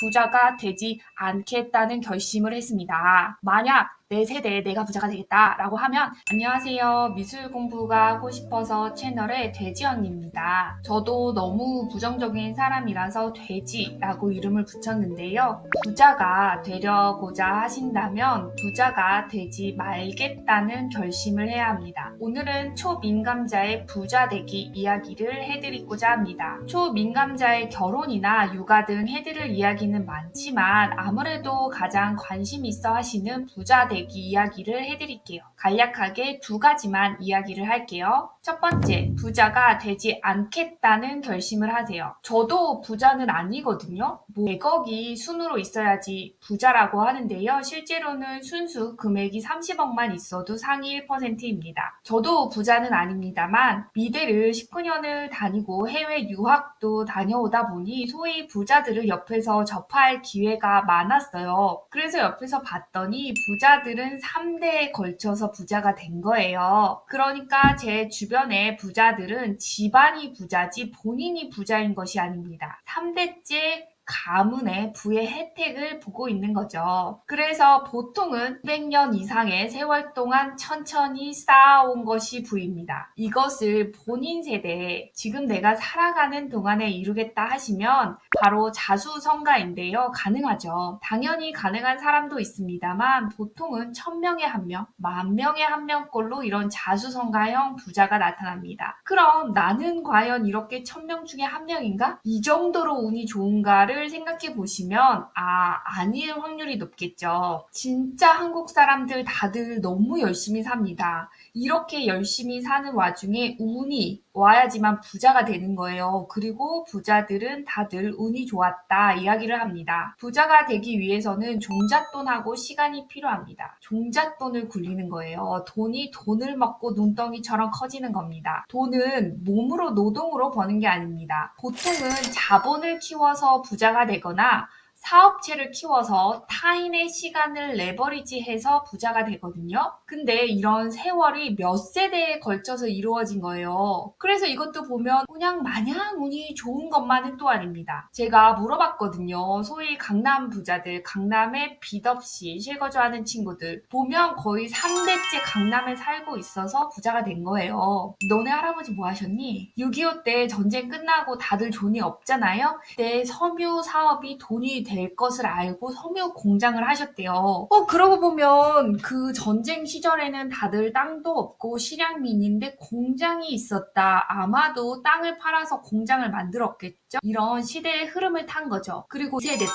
부자가 되지 않겠다는 결심을 했습니다. 만약 내 세대에 내가 부자가 되겠다라고 하면 안녕하세요. 미술 공부가 하고 싶어서 채널의 돼지 언니입니다. 저도 너무 부정적인 사람이라서 돼지라고 이름을 붙였는데요. 부자가 되려고자 하신다면 부자가 되지 말겠다는 결심을 해야 합니다. 오늘은 초민감자의 부자 되기 이야기를 해드리고자 합니다. 초민감자의 결혼이나 육아 등 해드릴 이야기는 많지만 아무래도 가장 관심 있어 하시는 부자 되기 이야기를 해드릴게요. 간략하게 두 가지만 이야기를 할게요. 첫 번째, 부자가 되지 않겠다는 결심을 하세요. 저도 부자는 아니거든요. 100억이 순으로 있어야지 부자라고 하는데요. 실제로는 순수 금액이 30억만 있어도 상위 1%입니다. 저도 부자는 아닙니다만 미대를 19년을 다니고 해외 유학도 다녀오다 보니 소위 부자들을 옆에서 접할 기회가 많았어요. 그래서 옆에서 봤더니 부자들은 3대에 걸쳐서 부자가 된 거예요. 그러니까 제 주변의 부자들은 집안이 부자지 본인이 부자인 것이 아닙니다. 3대째 가문의 부의 혜택을 보고 있는 거죠. 그래서 보통은 200년 이상의 세월 동안 천천히 쌓아온 것이 부입니다. 이것을 본인 세대에 지금 내가 살아가는 동안에 이루겠다 하시면 바로 자수성가인데요. 가능하죠. 당연히 가능한 사람도 있습니다만 보통은 1000명에 1명, 10,000명에 1명꼴로 이런 자수성가형 부자가 나타납니다. 그럼 나는 과연 이렇게 1000명 중에 1명인가? 이 정도로 운이 좋은가를 생각해 보시면 아닐 확률이 높겠죠. 진짜 한국 사람들 다들 너무 열심히 삽니다. 이렇게 열심히 사는 와중에 운이 와야지만 부자가 되는 거예요. 그리고 부자들은 다들 운이 좋았다 이야기를 합니다. 부자가 되기 위해서는 종잣돈하고 시간이 필요합니다. 종잣돈을 굴리는 거예요. 돈이 돈을 먹고 눈덩이처럼 커지는 겁니다. 돈은 몸으로 노동으로 버는 게 아닙니다. 보통은 자본을 키워서 부자가 되거나 사업체를 키워서 타인의 시간을 레버리지해서 부자가 되거든요. 근데 이런 세월이 몇 세대에 걸쳐서 이루어진 거예요. 그래서 이것도 보면 그냥 마냥 운이 좋은 것만은 또 아닙니다. 제가 물어봤거든요. 소위 강남 부자들, 강남에 빚 없이 실거주하는 친구들 보면 거의 3대째 강남에 살고 있어서 부자가 된 거예요. 너네 할아버지 뭐 하셨니? 6.25 때 전쟁 끝나고 다들 돈이 없잖아요. 그때 섬유 사업이 돈이 될 것을 알고 섬유 공장을 하셨대요. 그러고 보면 그 전쟁 시절에는 다들 땅도 없고 실향민인데 공장이 있었다. 아마도 땅을 팔아서 공장을 만들었겠죠? 이런 시대의 흐름을 탄 거죠. 그리고 세대 때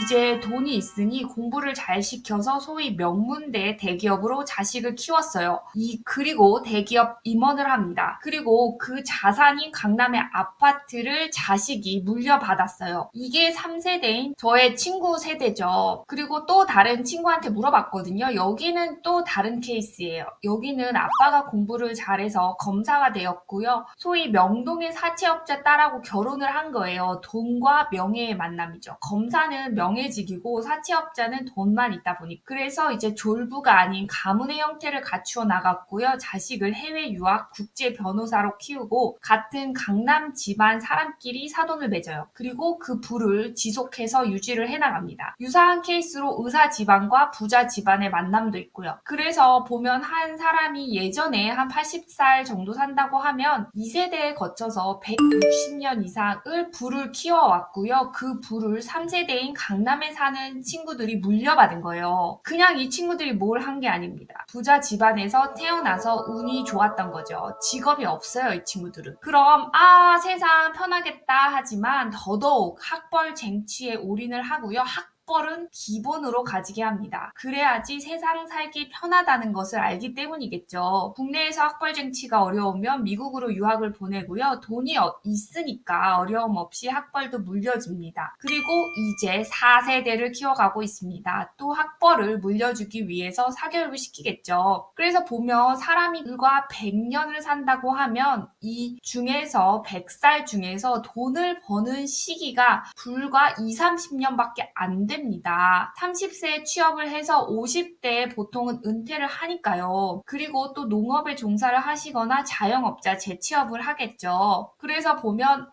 이제 돈이 있으니 공부를 잘 시켜서 소위 명문대 대기업으로 자식을 키웠어요. 그리고 대기업 임원을 합니다. 그리고 그 자산인 강남의 아파트를 자식이 물려받았어요. 이게 3세대인 저의 친구 세대죠. 그리고 또 다른 친구한테 물어봤거든요. 여기는 또 다른 케이스예요. 여기는 아빠가 공부를 잘해서 검사가 되었고요. 소위 명동의 사채업자 딸하고 결혼을 한 거예요. 돈과 명예의 만남이죠. 검사는 명예직이고 사채업자는 돈만 있다 보니 그래서 이제 졸부가 아닌 가문의 형태를 갖추어 나갔고요. 자식을 해외 유학 국제 변호사로 키우고 같은 강남 집안 사람끼리 사돈을 맺어요. 그리고 그 부를 지속해서 유지를 해나갑니다. 유사한 케이스로 의사 집안과 부자 집안의 만남도 있고요. 그래서 보면 한 사람이 예전에 한 80살 정도 산다고 하면 2세대에 거쳐서 160년 이상을 부를 키워왔고요. 그 부를 3세대인 강남에 사는 친구들이 물려받은 거예요. 그냥 이 친구들이 뭘 한 게 아닙니다. 부자 집안에서 태어나서 운이 좋았던 거죠. 직업이 없어요, 이 친구들은. 그럼 세상 편하겠다 하지만 더더욱 학벌 쟁취에 올인을 하고요. 학벌은 기본으로 가지게 합니다. 그래야지 세상 살기 편하다는 것을 알기 때문이겠죠. 국내에서 학벌 쟁취가 어려우면 미국으로 유학을 보내고요. 돈이 있으니까 어려움 없이 학벌도 물려줍니다. 그리고 이제 4세대를 키워가고 있습니다. 또 학벌을 물려주기 위해서 사교육을 시키겠죠. 그래서 보면 사람이 불과 100년을 산다고 하면 이 중에서 100살 중에서 돈을 버는 시기가 불과 20, 30년밖에 안 됩니다. 30세에 취업을 해서 50대에 보통은 은퇴를 하니까요. 그리고 또 농업에 종사를 하시거나 자영업자 재취업을 하겠죠. 그래서 보면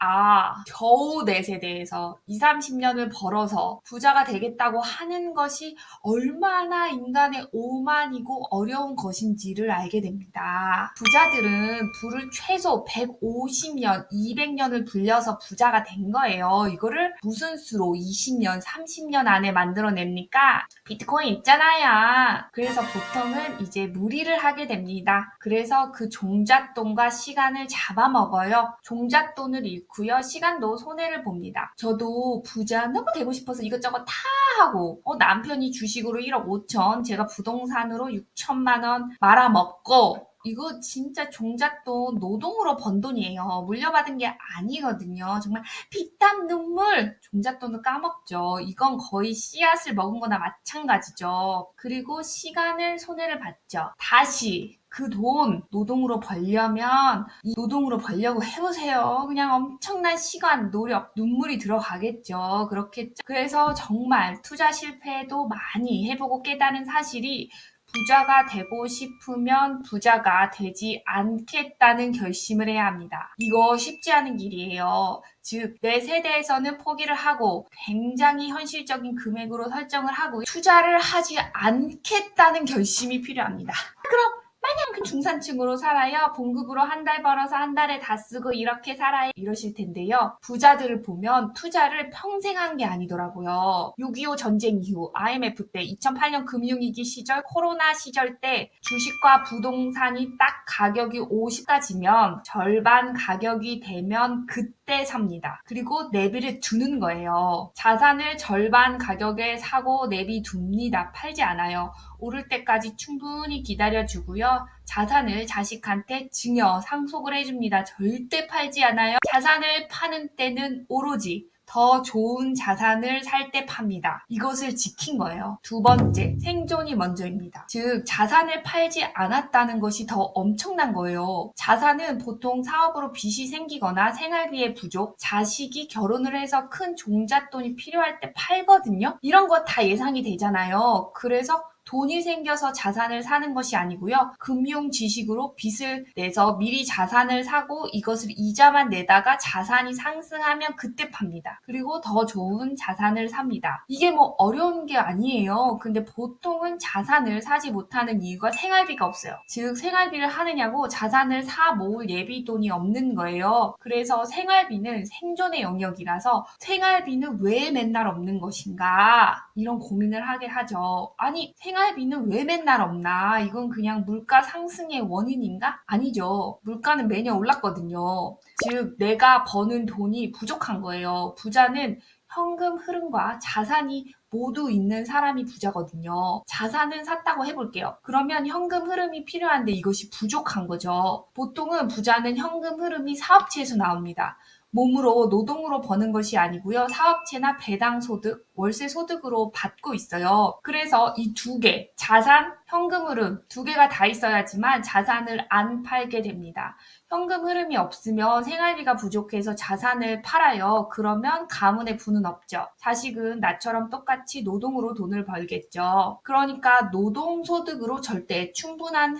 겨우 내 세대에서 20, 30년을 벌어서 부자가 되겠다고 하는 것이 얼마나 인간의 오만이고 어려운 것인지를 알게 됩니다. 부자들은 부를 최소 150년, 200년을 불려서 부자가 된 거예요. 이거를 무슨 수로 20년, 30년 안에 만들어냅니까? 비트코인 있잖아요. 그래서 보통은 이제 무리를 하게 됩니다. 그래서 그 종잣돈과 시간을 잡아먹어요. 종잣돈을 잃고요. 시간도 손해를 봅니다. 저도 부자 너무 되고 싶어서 이것저것 다 하고 남편이 주식으로 1억 5천, 제가 부동산으로 6천만 원 말아먹고 이거 진짜 종잣돈 노동으로 번 돈이에요. 물려받은 게 아니거든요. 정말 피땀 눈물 종잣돈을 까먹죠. 이건 거의 씨앗을 먹은 거나 마찬가지죠. 그리고 시간을 손해를 봤죠. 다시 그 돈 노동으로 벌려면 이 노동으로 벌려고 해보세요. 그냥 엄청난 시간, 노력, 눈물이 들어가겠죠. 그렇겠죠. 그래서 정말 투자 실패도 많이 해보고 깨달은 사실이 부자가 되고 싶으면 부자가 되지 않겠다는 결심을 해야 합니다. 이거 쉽지 않은 길이에요. 즉, 내 세대에서는 포기를 하고 굉장히 현실적인 금액으로 설정을 하고 투자를 하지 않겠다는 결심이 필요합니다. 그럼 마냥 그 중산층으로 살아요. 봉급으로 한 달 벌어서 한 달에 다 쓰고 이렇게 살아요. 이러실 텐데요. 부자들을 보면 투자를 평생 한 게 아니더라고요. 6.25 전쟁 이후 IMF 때 2008년 금융위기 시절 코로나 시절 때 주식과 부동산이 딱 가격이 50까지면 절반 가격이 되면 그때 삽니다. 그리고 내비를 두는 거예요. 자산을 절반 가격에 사고 내비 둡니다. 팔지 않아요. 오를 때까지 충분히 기다려주고요. 자산을 자식한테 증여, 상속을 해줍니다. 절대 팔지 않아요. 자산을 파는 때는 오로지 더 좋은 자산을 살 때 팝니다. 이것을 지킨 거예요. 두 번째, 생존이 먼저입니다. 즉, 자산을 팔지 않았다는 것이 더 엄청난 거예요. 자산은 보통 사업으로 빚이 생기거나 생활비의 부족, 자식이 결혼을 해서 큰 종잣돈이 필요할 때 팔거든요. 이런 거 다 예상이 되잖아요. 그래서 돈이 생겨서 자산을 사는 것이 아니고요. 금융 지식으로 빚을 내서 미리 자산을 사고 이것을 이자만 내다가 자산이 상승하면 그때 팝니다. 그리고 더 좋은 자산을 삽니다. 이게 뭐 어려운 게 아니에요. 근데 보통은 자산을 사지 못하는 이유가 생활비가 없어요. 즉 생활비를 하느냐고 자산을 사 모을 예비돈이 없는 거예요. 그래서 생활비는 생존의 영역이라서 생활비는 왜 맨날 없는 것인가 이런 고민을 하게 하죠. 아니 생활비는 왜 맨날 없나? 이건 그냥 물가 상승의 원인인가? 아니죠. 물가는 매년 올랐거든요. 즉 내가 버는 돈이 부족한 거예요. 부자는 현금 흐름과 자산이 모두 있는 사람이 부자거든요. 자산은 샀다고 해볼게요. 그러면 현금 흐름이 필요한데 이것이 부족한 거죠. 보통은 부자는 현금 흐름이 사업체에서 나옵니다. 몸으로 노동으로 버는 것이 아니고요. 사업체나 배당 소득, 월세 소득으로 받고 있어요. 그래서 이 두 개, 자산, 현금 흐름 두 개가 다 있어야지만 자산을 안 팔게 됩니다. 현금 흐름이 없으면 생활비가 부족해서 자산을 팔아요. 그러면 가문의 부는 없죠. 자식은 나처럼 똑같이 노동으로 돈을 벌겠죠. 그러니까 노동소득으로 절대 충분한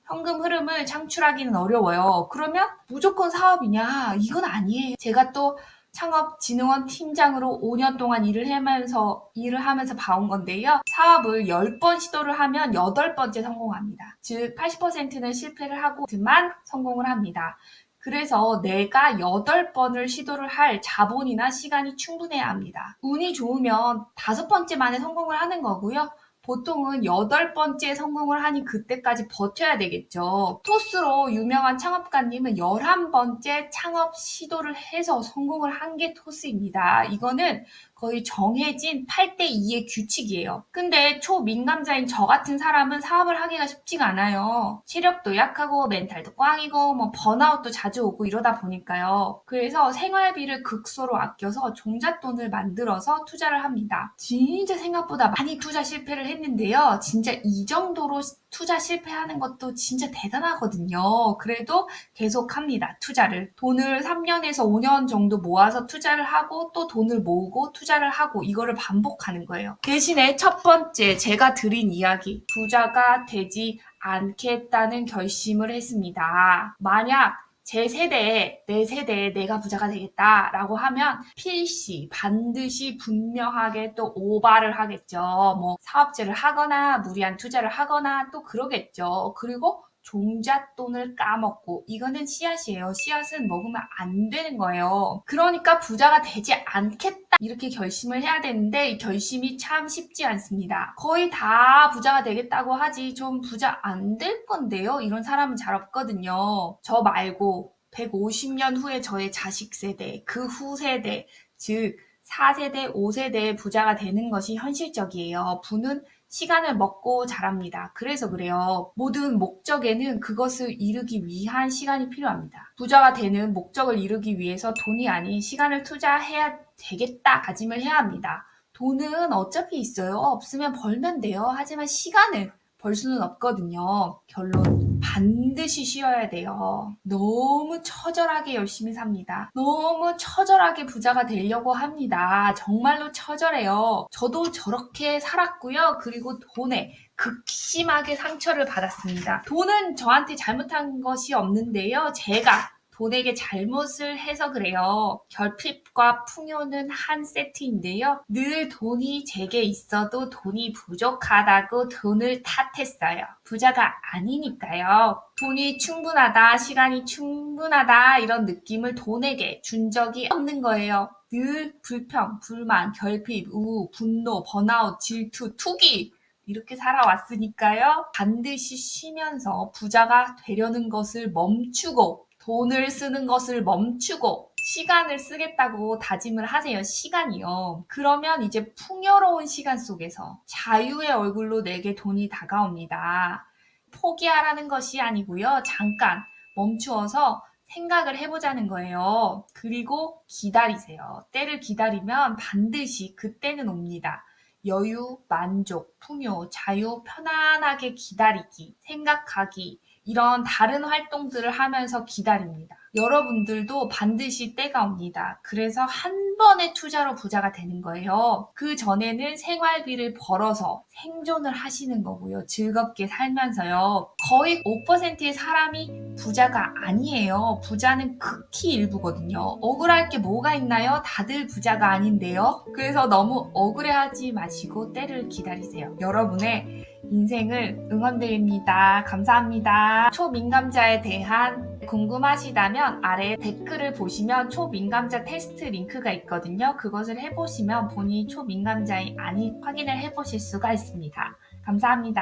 현금 흐름을 창출하기는 어려워요. 그러면 무조건 사업이냐? 이건 아니에요. 제가 또 창업진흥원 팀장으로 5년 동안 일을 하면서 봐온 건데요. 사업을 10번 시도를 하면 8번째 성공합니다. 즉 80%는 실패를 하고만 성공을 합니다. 그래서 내가 8번을 시도를 할 자본이나 시간이 충분해야 합니다. 운이 좋으면 5번째 만에 성공을 하는 거고요. 보통은 8번째 성공을 하니 그때까지 버텨야 되겠죠. 토스로 유명한 창업가님은 11번째 창업 시도를 해서 성공을 한 게 토스입니다. 이거는 거의 정해진 8대2의 규칙이에요. 근데 초민감자인 저 같은 사람은 사업을 하기가 쉽지가 않아요. 체력도 약하고 멘탈도 꽝이고 번아웃도 자주 오고 이러다 보니까요. 그래서 생활비를 극소로 아껴서 종잣돈을 만들어서 투자를 합니다. 진짜 생각보다 많이 투자 실패를 했는데요. 진짜 이 정도로 투자 실패하는 것도 진짜 대단하거든요. 그래도 계속합니다. 투자를. 돈을 3년에서 5년 정도 모아서 투자를 하고 또 돈을 모으고 투자를 하고 이거를 반복하는 거예요. 대신에 첫 번째 제가 드린 이야기, 부자가 되지 않겠다는 결심을 했습니다. 만약 제 세대에, 내 세대에 내가 부자가 되겠다라고 하면 필시, 반드시 분명하게 또 오바를 하겠죠. 뭐 사업체를 하거나 무리한 투자를 하거나 또 그러겠죠. 그리고 종잣돈을 까먹고, 이거는 씨앗이에요. 씨앗은 먹으면 안 되는 거예요. 그러니까 부자가 되지 않겠다 이렇게 결심을 해야 되는데 이 결심이 참 쉽지 않습니다. 거의 다 부자가 되겠다고 하지 좀 부자 안 될 건데요. 이런 사람은 잘 없거든요. 저 말고 150년 후에 저의 자식 세대, 그 후 세대, 즉 4세대, 5세대의 부자가 되는 것이 현실적이에요. 부는 시간을 먹고 자랍니다. 그래서 그래요. 모든 목적에는 그것을 이루기 위한 시간이 필요합니다. 부자가 되는 목적을 이루기 위해서 돈이 아닌 시간을 투자해야 되겠다 다짐을 해야 합니다. 돈은 어차피 있어요. 없으면 벌면 돼요. 하지만 시간을 벌 수는 없거든요. 결론, 반드시 쉬어야 돼요. 너무 처절하게 열심히 삽니다. 너무 처절하게 부자가 되려고 합니다. 정말로 처절해요. 저도 저렇게 살았고요. 그리고 돈에 극심하게 상처를 받았습니다. 돈은 저한테 잘못한 것이 없는데요. 제가 돈에게 잘못을 해서 그래요. 결핍과 풍요는 한 세트인데요. 늘 돈이 제게 있어도 돈이 부족하다고 돈을 탓했어요. 부자가 아니니까요. 돈이 충분하다, 시간이 충분하다 이런 느낌을 돈에게 준 적이 없는 거예요. 늘 불평, 불만, 결핍, 우울, 분노, 번아웃, 질투, 투기 이렇게 살아왔으니까요. 반드시 쉬면서 부자가 되려는 것을 멈추고 돈을 쓰는 것을 멈추고 시간을 쓰겠다고 다짐을 하세요. 시간이요. 그러면 이제 풍요로운 시간 속에서 자유의 얼굴로 내게 돈이 다가옵니다. 포기하라는 것이 아니고요. 잠깐 멈추어서 생각을 해보자는 거예요. 그리고 기다리세요. 때를 기다리면 반드시 그때는 옵니다. 여유, 만족, 풍요, 자유, 편안하게 기다리기, 생각하기, 이런 다른 활동들을 하면서 기다립니다. 여러분들도 반드시 때가 옵니다. 그래서 한 번의 투자로 부자가 되는 거예요. 그 전에는 생활비를 벌어서 생존을 하시는 거고요. 즐겁게 살면서요. 거의 5%의 사람이 부자가 아니에요. 부자는 극히 일부거든요. 억울할 게 뭐가 있나요? 다들 부자가 아닌데요. 그래서 너무 억울해하지 마시고 때를 기다리세요. 여러분의 인생을 응원드립니다. 감사합니다. 초민감자에 대한 궁금하시다면 아래 댓글을 보시면 초민감자 테스트 링크가 있거든요. 그것을 해보시면 본인이 초민감자이 아닌 확인을 해보실 수가 있습니다. 감사합니다.